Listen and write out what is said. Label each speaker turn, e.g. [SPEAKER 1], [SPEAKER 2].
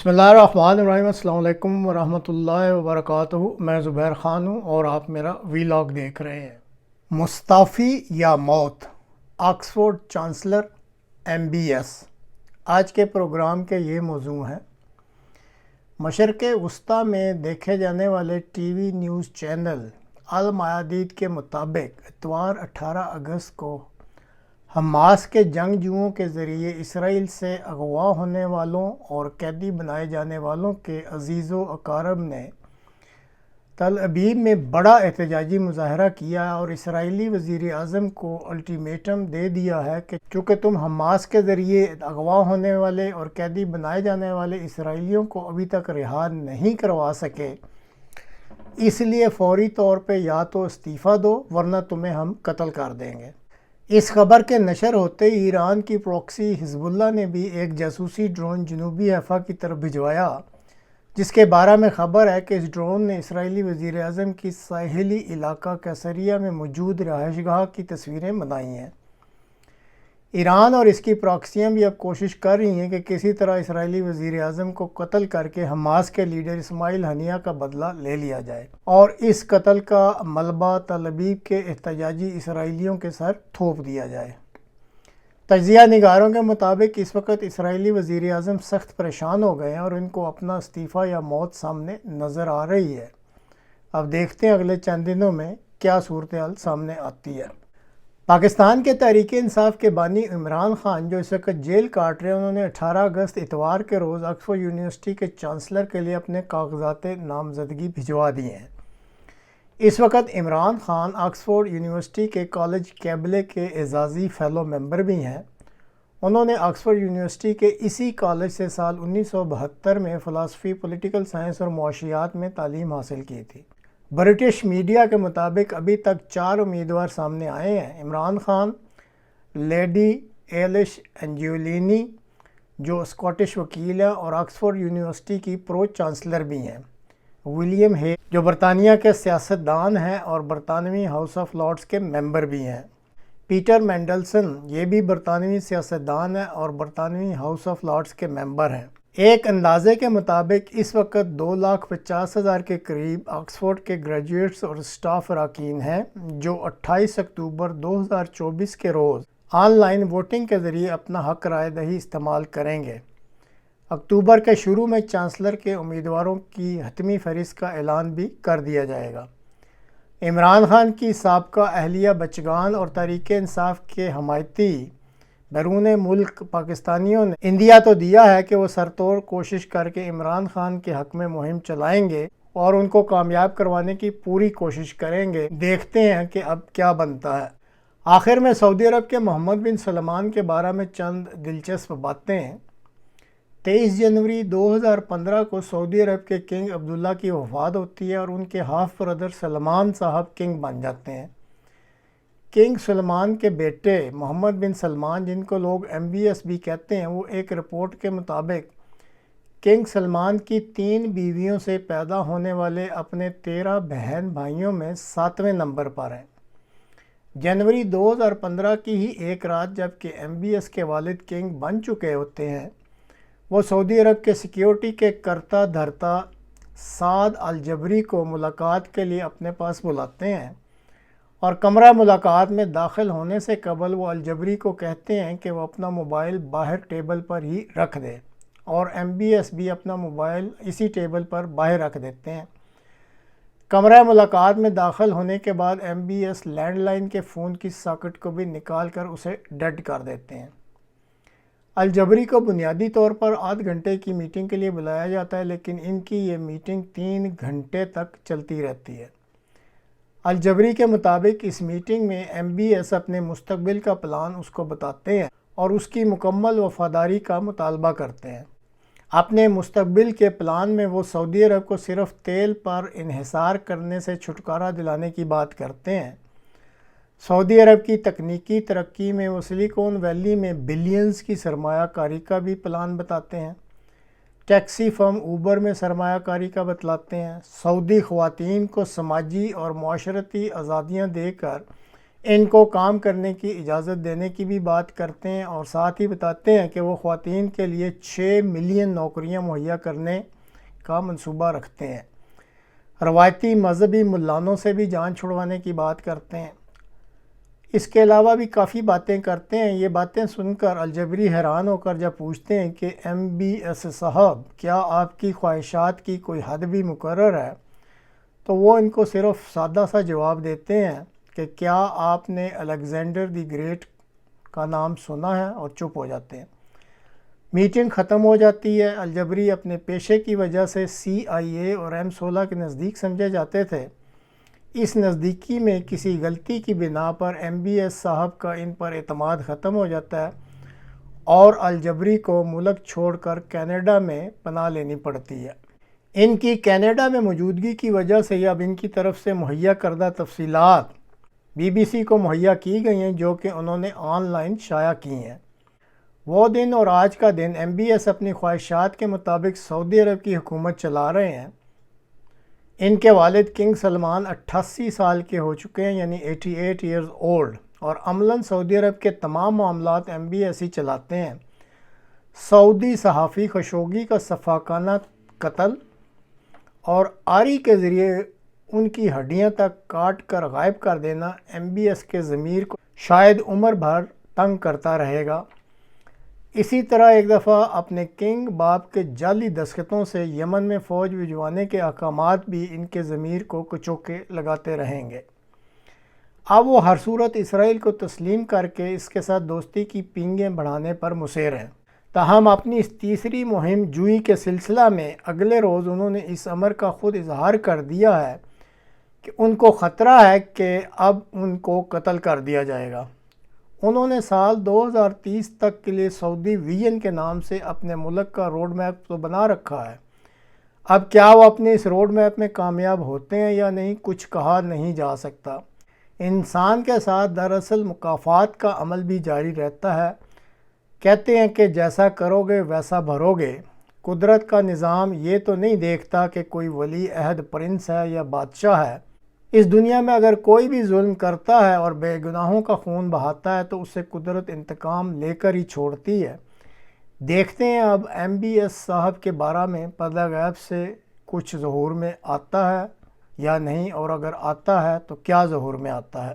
[SPEAKER 1] बिस्मिल्लाहिर्रहमानिर्रहीम। अस्सलाम वालेकुम वरहमतुल्लाहि वबरकातुहू। मैं ज़ुबैर ख़ान हूँ और आप मेरा वीलॉग देख रहे हैं। मुस्ताफ़ी या मौत, ऑक्सफोर्ड चांसलर MBS। आज के प्रोग्राम के ये मौजू हैं। मशरक़े वस्ता में देखे जाने वाले TV न्यूज़ चैनल अल मयादीद के मुताबिक इतवार 18 अगस्त को हमास के जंगजुओं के ज़रिए इसराइल से अगवा होने वालों और कैदी बनाए जाने वालों के अजीज़ो अकारब ने तल अबीब में बड़ा एहतजाजी मुजाहरा किया और इसराइली वज़ीर आज़म को अल्टीमेटम दे दिया है कि चूँकि तुम हमास के ज़रिए अगवा होने वाले और कैदी बनाए जाने वाले इसराइलियों को अभी तक रिहा नहीं करवा सके, इसलिए फ़ौरी तौर पे या तो इस्तीफ़ा दो वरना तुम्हें हम कत्ल कर देंगे। इस खबर के नशर होते ही ईरान की प्रॉक्सी हिज़्बुल्लाह ने भी एक जासूसी ड्रोन जनूबी हैफ़ा की तरफ भिजवाया, जिसके बारे में ख़बर है कि इस ड्रोन ने इसराइली वज़ीर आज़म की साहिली इलाका कैसरिया में मौजूद रहायशगाह की तस्वीरें बनाई हैं। ईरान और इसकी प्रॉक्सियाँ भी अब कोशिश कर रही हैं कि किसी तरह इसराइली वज़ीर आज़म को कत्ल करके हमास के लीडर इस्माइल हनिया का बदला ले लिया जाए और इस कत्ल का मलबा तल अबीब के एहतजाजी इसराइलियों के सर थोप दिया जाए। तजिया निगारों के मुताबिक इस वक्त इसराइली वज़ीर आज़म सख्त परेशान हो गए हैं और इनको अपना इस्तीफ़ा या मौत सामने नज़र आ रही है। अब देखते हैं अगले चंद दिनों में क्या सूरत हाल सामने आती है। पाकिस्तान के तहरीक इंसाफ के बानी इमरान खान, जो इस वक्त जेल काट रहे हैं, उन्होंने 18 अगस्त इतवार के रोज़ ऑक्सफोर्ड यूनिवर्सिटी के चांसलर के लिए अपने कागजात नामजदगी भिजवा दिए हैं। इस वक्त इमरान खान ऑक्सफोर्ड यूनिवर्सिटी के कॉलेज कैबले के एजाज़ी फ़ेलो मेंबर भी हैं। उन्होंने ऑक्सफोर्ड यूनिवर्सिटी के इसी कॉलेज से साल 1972 में फ़िलासफ़ी, पॉलिटिकल साइंस और मुआशियात में तालीम हासिल की थी। ब्रिटिश मीडिया के मुताबिक अभी तक 4 उम्मीदवार सामने आए हैं। इमरान खान, लेडी एलिश एंजुलिनी जो स्कॉटिश वकील है और ऑक्सफोर्ड यूनिवर्सिटी की प्रो चांसलर भी हैं, विलियम हे जो बरतानिया के सियासतदान हैं और बरतानवी हाउस ऑफ लॉर्ड्स के मेंबर भी हैं, पीटर मेंडलसन ये भी बरतानवी सियासतदान है और बरतानवी हाउस ऑफ लॉर्ड्स के मेंबर हैं। एक अंदाजे के मुताबिक इस वक्त 2,50,000 के करीब ऑक्सफोर्ड के ग्रेजुएट्स और स्टाफ अरकान हैं जो 28 अक्टूबर 2024 के रोज़ ऑनलाइन वोटिंग के ज़रिए अपना हक राय दही इस्तेमाल करेंगे। अक्टूबर के शुरू में चांसलर के उम्मीदवारों की हतमी फहरिस्त का ऐलान भी कर दिया जाएगा। इमरान खान की साबका अहलिया बचगान और तहरीक इंसाफ के हमायती बैरून मुल्क पाकिस्तानियों ने इंदिया तो दिया है कि वो सरतोड़ कोशिश करके इमरान खान के हक़ में मुहिम चलाएंगे और उनको कामयाब करवाने की पूरी कोशिश करेंगे। देखते हैं कि अब क्या बनता है। आखिर में सऊदी अरब के मोहम्मद बिन सलमान के बारे में चंद दिलचस्प बातें। 23 जनवरी 2015 को सऊदी अरब के किंग अब्दुल्ला की वफ़ात होती है और उनके हाफ ब्रदर सलमान साहब किंग बन जाते हैं। किंग सलमान के बेटे मोहम्मद बिन सलमान, जिनको लोग MBS भी कहते हैं, वो एक रिपोर्ट के मुताबिक किंग सलमान की 3 बीवियों से पैदा होने वाले अपने 13 बहन भाइयों में 7वें नंबर पर हैं। जनवरी 2015 की ही एक रात जबकि MBS के वालिद किंग बन चुके होते हैं, वो सऊदी अरब के सिक्योरिटी के करता धरता साद अल जबरी को मुलाकात के लिए अपने पास बुलाते हैं और कमरा मुलाकात में दाखिल होने से कबल वो अल जबरी को कहते हैं कि वो अपना मोबाइल बाहर टेबल पर ही रख दे और MBS भी अपना मोबाइल इसी टेबल पर बाहर रख देते हैं। कमरा मुलाकात में दाखिल होने के बाद MBS लैंडलाइन के फ़ोन की सॉकेट को भी निकाल कर उसे डेड कर देते हैं। अल जबरी को बुनियादी तौर पर आध घंटे की मीटिंग के लिए बुलाया जाता है, लेकिन इनकी ये मीटिंग 3 घंटे तक चलती रहती है। अल जबरी के मुताबिक इस मीटिंग में MBS अपने मुस्तकबिल का प्लान उसको बताते हैं और उसकी मुकम्मल वफ़ादारी का मुतालबा करते हैं। अपने मुस्तकबिल के प्लान में वो सऊदी अरब को सिर्फ तेल पर इन्हिसार करने से छुटकारा दिलाने की बात करते हैं। सऊदी अरब की तकनीकी तरक्की में वो सिलिकॉन वैली में बिलियंस की सरमायाकारी का भी प्लान बताते हैं। टैक्सी फर्म ऊबर में सरमायाकारी का बतलाते हैं। सऊदी ख़वातीन को समाजी और माशरती आज़ादियाँ देकर ان کو کام کرنے کی اجازت دینے کی بھی بات کرتے ہیں، اور ساتھ ہی بتاتے ہیں کہ وہ خواتین کے لیے 6 ملین نوکریاں مہیا کرنے کا منصوبہ رکھتے ہیں۔ روایتی مذہبی ملانوں سے بھی جان چھڑوانے کی بات کرتے ہیں۔ اس کے علاوہ بھی کافی باتیں کرتے ہیں۔ یہ باتیں سن کر الجبری حیران ہو کر جب پوچھتے ہیں کہ MBS صاحب، کیا آپ کی خواہشات کی کوئی حد بھی مقرر ہے، تو وہ ان کو صرف سادہ سا جواب دیتے ہیں کہ کیا آپ نے الیگزینڈر دی گریٹ کا نام سنا ہے، اور چپ ہو جاتے ہیں۔ میٹنگ ختم ہو جاتی ہے۔ الجبری اپنے پیشے کی وجہ سے CIA اور M16 کے نزدیک سمجھے جاتے تھے۔ اس نزدیکی میں کسی غلطی کی بنا پر MBS صاحب کا ان پر اعتماد ختم ہو جاتا ہے اور الجبری کو ملک چھوڑ کر کینیڈا میں پناہ لینی پڑتی ہے۔ ان کی کینیڈا میں موجودگی کی وجہ سے اب ان کی طرف سے مہیا کردہ تفصیلات BBC کو مہیا کی گئی ہیں، جو کہ انہوں نے آن لائن شائع کی ہیں۔ وہ دن اور آج کا دن MBS اپنی خواہشات کے مطابق سعودی عرب کی حکومت چلا رہے ہیں۔ ان کے والد کنگ سلمان 88 سال کے ہو چکے ہیں، یعنی 88 ایئرز اولڈ، اور عملاً سعودی عرب کے تمام معاملات MBS ہی چلاتے ہیں۔ سعودی صحافی خشوگی کا شفاقانہ قتل اور آری کے ذریعے ان کی ہڈیاں تک کاٹ کر غائب کر دینا MBS کے ضمیر کو شاید عمر بھر تنگ کرتا رہے گا۔ اسی طرح ایک دفعہ اپنے کنگ باپ کے جعلی دستخطوں سے یمن میں فوج بھجوانے کے احکامات بھی ان کے ضمیر کو کچوکے لگاتے رہیں گے۔ اب وہ ہر صورت اسرائیل کو تسلیم کر کے اس کے ساتھ دوستی کی پینگیں بڑھانے پر مصر ہیں۔ تاہم اپنی اس تیسری مہم جوئی کے سلسلہ میں اگلے روز انہوں نے اس امر کا خود اظہار کر دیا ہے کہ ان کو خطرہ ہے کہ اب ان کو قتل کر دیا جائے گا۔ انہوں نے سال 2030 تک کے لیے سعودی ویژن کے نام سے اپنے ملک کا روڈ میپ تو بنا رکھا ہے۔ اب کیا وہ اپنے اس روڈ میپ میں کامیاب ہوتے ہیں یا نہیں، کچھ کہا نہیں جا سکتا۔ انسان کے ساتھ دراصل مکافات کا عمل بھی جاری رہتا ہے۔ کہتے ہیں کہ جیسا کرو گے ویسا بھرو گے۔ قدرت کا نظام یہ تو نہیں دیکھتا کہ کوئی ولی عہد پرنس ہے یا بادشاہ ہے۔ اس دنیا میں اگر کوئی بھی ظلم کرتا ہے اور بے گناہوں کا خون بہاتا ہے تو اسے قدرت انتقام لے کر ہی چھوڑتی ہے۔ دیکھتے ہیں اب MBS صاحب کے بارے میں پردہ غیب سے کچھ ظہور میں آتا ہے یا نہیں، اور اگر آتا ہے تو کیا ظہور میں آتا ہے۔